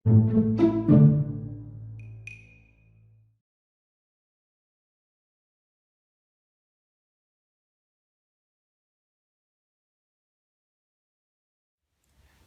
Bien,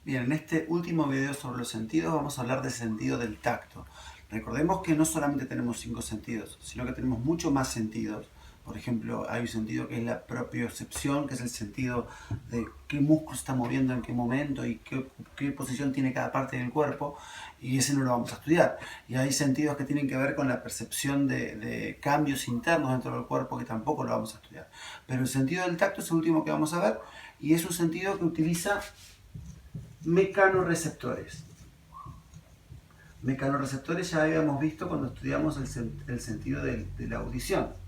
en este último video sobre los sentidos vamos a hablar del sentido del tacto. Recordemos que no solamente tenemos 5 sentidos, sino que tenemos mucho más sentidos. Por ejemplo, hay un sentido que es la propiocepción, que es el sentido de qué músculo está moviendo en qué momento y qué posición tiene cada parte del cuerpo, y ese no lo vamos a estudiar. Y hay sentidos que tienen que ver con la percepción de cambios internos dentro del cuerpo, que tampoco lo vamos a estudiar. Pero el sentido del tacto es el último que vamos a ver, y es un sentido que utiliza mecanorreceptores. Mecanorreceptores ya habíamos visto cuando estudiamos el sentido de la audición,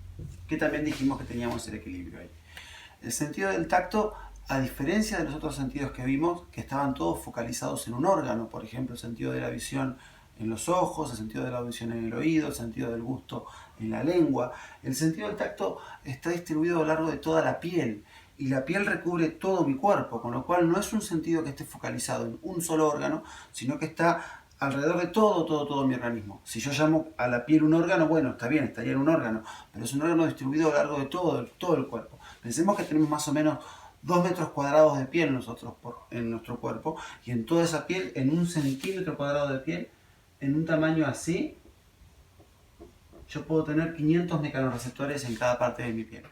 que también dijimos que teníamos el equilibrio ahí. El sentido del tacto, a diferencia de los otros sentidos que vimos, que estaban todos focalizados en un órgano, por ejemplo, el sentido de la visión en los ojos, el sentido de la audición en el oído, el sentido del gusto en la lengua, el sentido del tacto está distribuido a lo largo de toda la piel, y la piel recubre todo mi cuerpo, con lo cual no es un sentido que esté focalizado en un solo órgano, sino que está alrededor de todo mi organismo. Si yo llamo a la piel un órgano, bueno, está bien, estaría en un órgano, pero es un órgano distribuido a lo largo de todo el cuerpo. Pensemos que tenemos más o menos 2 metros cuadrados de piel nosotros en nuestro cuerpo, y en toda esa piel, en 1 centímetro cuadrado de piel, en un tamaño así, yo puedo tener 500 mecanorreceptores en cada parte de mi piel.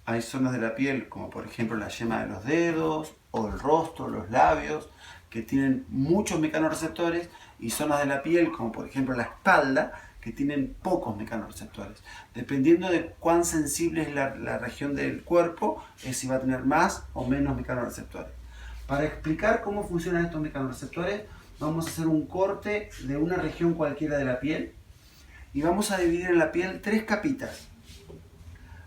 Hay zonas de la piel, como por ejemplo la yema de los dedos, o el rostro, los labios, que tienen muchos mecanorreceptores, y zonas de la piel, como por ejemplo la espalda, que tienen pocos mecanorreceptores. Dependiendo de cuán sensible es la región del cuerpo, es si va a tener más o menos mecanorreceptores. Para explicar cómo funcionan estos mecanorreceptores, vamos a hacer un corte de una región cualquiera de la piel, y vamos a dividir en la piel 3 capitas.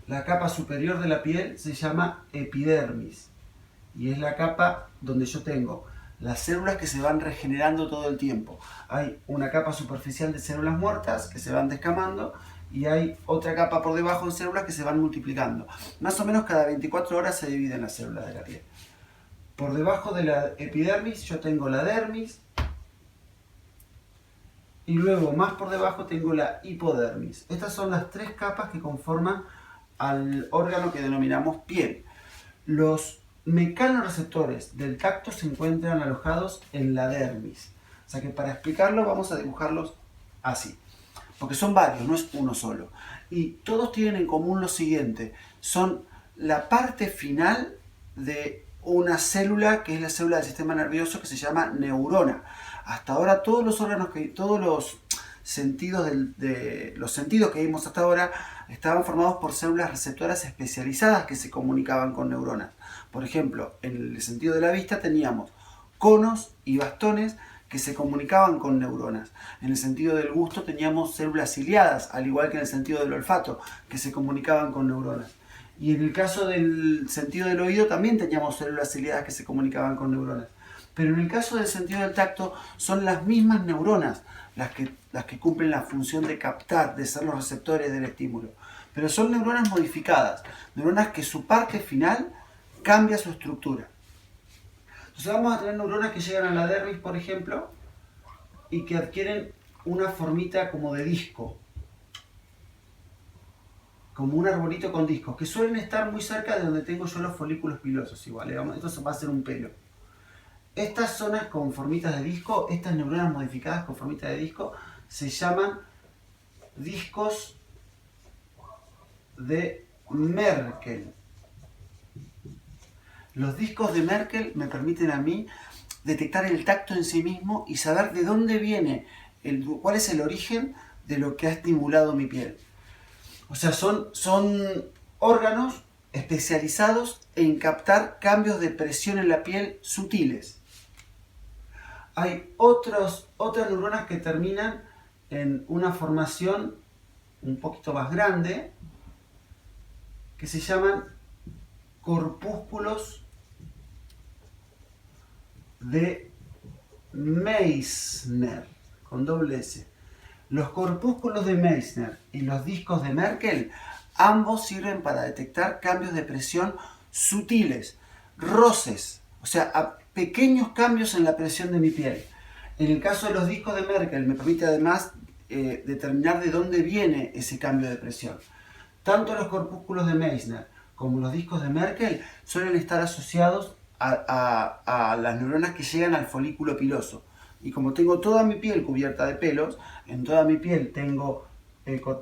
La capa superior de la piel se llama epidermis, y es la capa donde yo tengo las células que se van regenerando todo el tiempo. Hay una capa superficial de células muertas que se van descamando, y hay otra capa por debajo de células que se van multiplicando. Más o menos cada 24 horas se dividen las células de la piel. Por debajo de la epidermis yo tengo la dermis, y luego más por debajo tengo la hipodermis. Estas son las 3 capas que conforman al órgano que denominamos piel. Los mecanorreceptores del tacto se encuentran alojados en la dermis. O sea que para explicarlo vamos a dibujarlos así, porque son varios, no es uno solo. Y todos tienen en común lo siguiente: son la parte final de una célula, que es la célula del sistema nervioso, que se llama neurona. Hasta ahora todos los órganos, todos los sentidos los sentidos que vimos hasta ahora estaban formados por células receptoras especializadas que se comunicaban con neuronas. Por ejemplo, en el sentido de la vista teníamos conos y bastones que se comunicaban con neuronas. En el sentido del gusto teníamos células ciliadas, al igual que en el sentido del olfato, que se comunicaban con neuronas. Y en el caso del sentido del oído también teníamos células ciliadas que se comunicaban con neuronas. Pero en el caso del sentido del tacto son las mismas neuronas las que cumplen la función de captar, de ser los receptores del estímulo. Pero son neuronas modificadas, neuronas que su parte final cambia su estructura. Entonces vamos a tener neuronas que llegan a la dermis, por ejemplo, y que adquieren una formita como de disco, como un arbolito con discos, que suelen estar muy cerca de donde tengo yo los folículos pilosos, igual. Esto va a ser un pelo. Estas zonas con formitas de disco, estas neuronas modificadas con formitas de disco, se llaman discos de Merkel. Los discos de Merkel me permiten a mí detectar el tacto en sí mismo y saber de dónde viene, cuál es el origen de lo que ha estimulado mi piel. O sea, son órganos especializados en captar cambios de presión en la piel sutiles. Hay otras neuronas que terminan en una formación un poquito más grande, que se llaman corpúsculos de Meissner, con doble S. Los corpúsculos de Meissner y los discos de Merkel, ambos sirven para detectar cambios de presión sutiles, roces, o sea, pequeños cambios en la presión de mi piel. En el caso de los discos de Merkel me permite además determinar de dónde viene ese cambio de presión. Tanto los corpúsculos de Meissner como los discos de Merkel suelen estar asociados a las neuronas que llegan al folículo piloso. Y como tengo toda mi piel cubierta de pelos, en toda mi piel tengo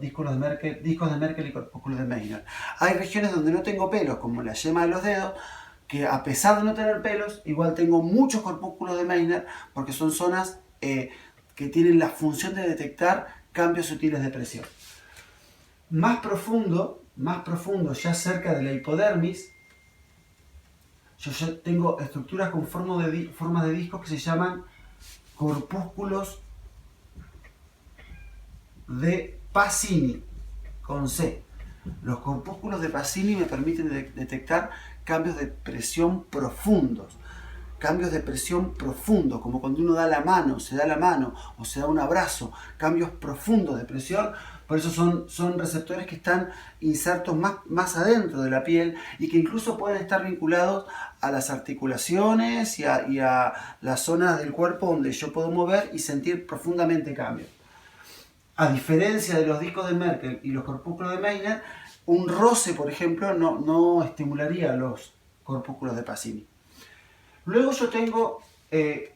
discos de Merkel y corpúsculos de Meissner. Hay regiones donde no tengo pelos, como la yema de los dedos, que a pesar de no tener pelos, igual tengo muchos corpúsculos de Meissner, porque son zonas que tienen la función de detectar cambios sutiles de presión. Más profundo, ya cerca de la hipodermis, yo tengo estructuras con formas de discos que se llaman corpúsculos de Pacini, con C. Los corpúsculos de Pacini me permiten detectar cambios de presión profundos. Cambios de presión profundos, como cuando uno da la mano, se da la mano o se da un abrazo. Cambios profundos de presión. Por eso son receptores que están insertos más adentro de la piel y que incluso pueden estar vinculados a las articulaciones y a las zonas del cuerpo donde yo puedo mover y sentir profundamente cambios. A diferencia de los discos de Merkel y los corpúsculos de Meissner, un roce, por ejemplo, no estimularía los corpúsculos de Pacini. Luego yo tengo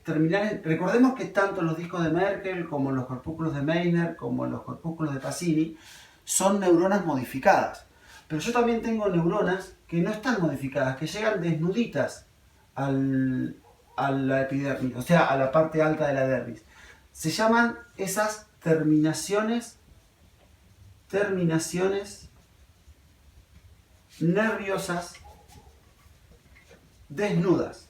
terminales. Recordemos que tanto los discos de Merkel como los corpúsculos de Meissner como los corpúsculos de Pacini son neuronas modificadas. Pero yo también tengo neuronas que no están modificadas, que llegan desnuditas a la epidermis, o sea, a la parte alta de la dermis. Se llaman esas terminaciones nerviosas desnudas.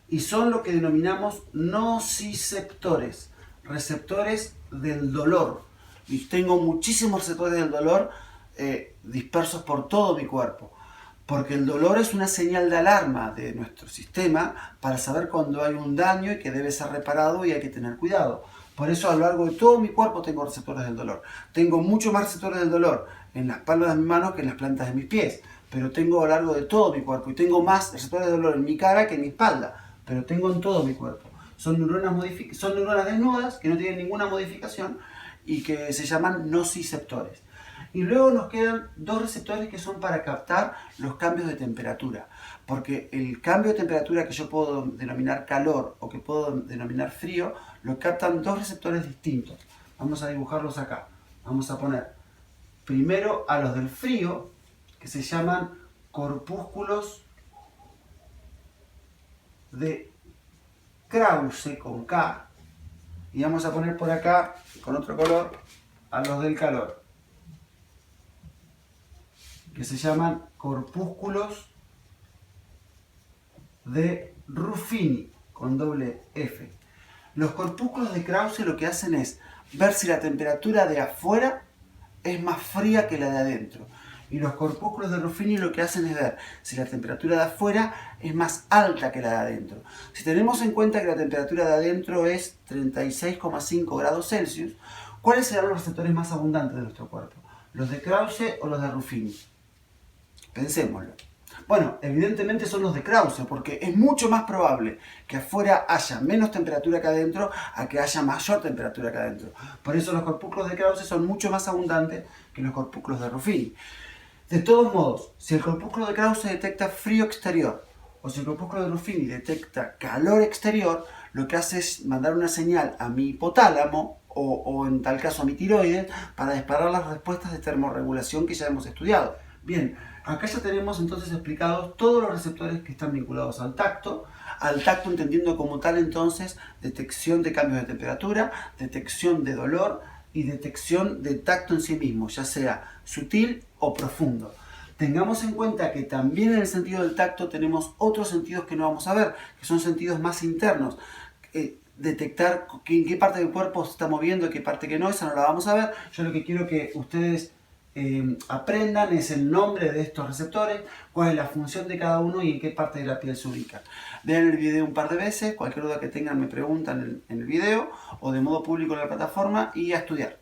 Y son lo que denominamos nociceptores, receptores del dolor. Y tengo muchísimos receptores del dolor dispersos por todo mi cuerpo. Porque el dolor es una señal de alarma de nuestro sistema para saber cuando hay un daño y que debe ser reparado y hay que tener cuidado. Por eso a lo largo de todo mi cuerpo tengo receptores del dolor. Tengo mucho más receptores del dolor en las palmas de mis manos que en las plantas de mis pies. Pero tengo a lo largo de todo mi cuerpo. Y tengo más receptores de dolor en mi cara que en mi espalda. Pero tengo en todo mi cuerpo. Son neuronas desnudas que no tienen ninguna modificación y que se llaman nociceptores. Y luego nos quedan dos receptores que son para captar los cambios de temperatura. Porque el cambio de temperatura que yo puedo denominar calor o que puedo denominar frío, lo captan dos receptores distintos. Vamos a dibujarlos acá. Vamos a poner primero a los del frío, que se llaman corpúsculos de Krause con K, y vamos a poner por acá con otro color a los del calor, que se llaman corpúsculos de Ruffini con doble F. Los corpúsculos de Krause lo que hacen es ver si la temperatura de afuera es más fría que la de adentro. Y los corpúsculos de Ruffini lo que hacen es ver si la temperatura de afuera es más alta que la de adentro. Si tenemos en cuenta que la temperatura de adentro es 36,5 grados Celsius, ¿cuáles serán los receptores más abundantes de nuestro cuerpo? ¿Los de Krause o los de Ruffini? Pensémoslo. Bueno, evidentemente son los de Krause, porque es mucho más probable que afuera haya menos temperatura que adentro a que haya mayor temperatura que adentro. Por eso los corpúsculos de Krause son mucho más abundantes que los corpúsculos de Ruffini. De todos modos, si el corpúsculo de Krause detecta frío exterior o si el corpúsculo de Ruffini detecta calor exterior, lo que hace es mandar una señal a mi hipotálamo o en tal caso a mi tiroides para disparar las respuestas de termorregulación que ya hemos estudiado. Bien, acá ya tenemos entonces explicados todos los receptores que están vinculados al tacto entendiendo como tal entonces detección de cambios de temperatura, detección de dolor y detección de tacto en sí mismo, ya sea sutil o profundo. Tengamos en cuenta que también en el sentido del tacto tenemos otros sentidos que no vamos a ver, que son sentidos más internos. Detectar en qué parte del cuerpo se está moviendo y qué parte que no, esa no la vamos a ver. Yo lo que quiero que ustedes aprendan es el nombre de estos receptores, cuál es la función de cada uno y en qué parte de la piel se ubican. Vean el video un par de veces, cualquier duda que tengan me preguntan en el video o de modo público en la plataforma y a estudiar.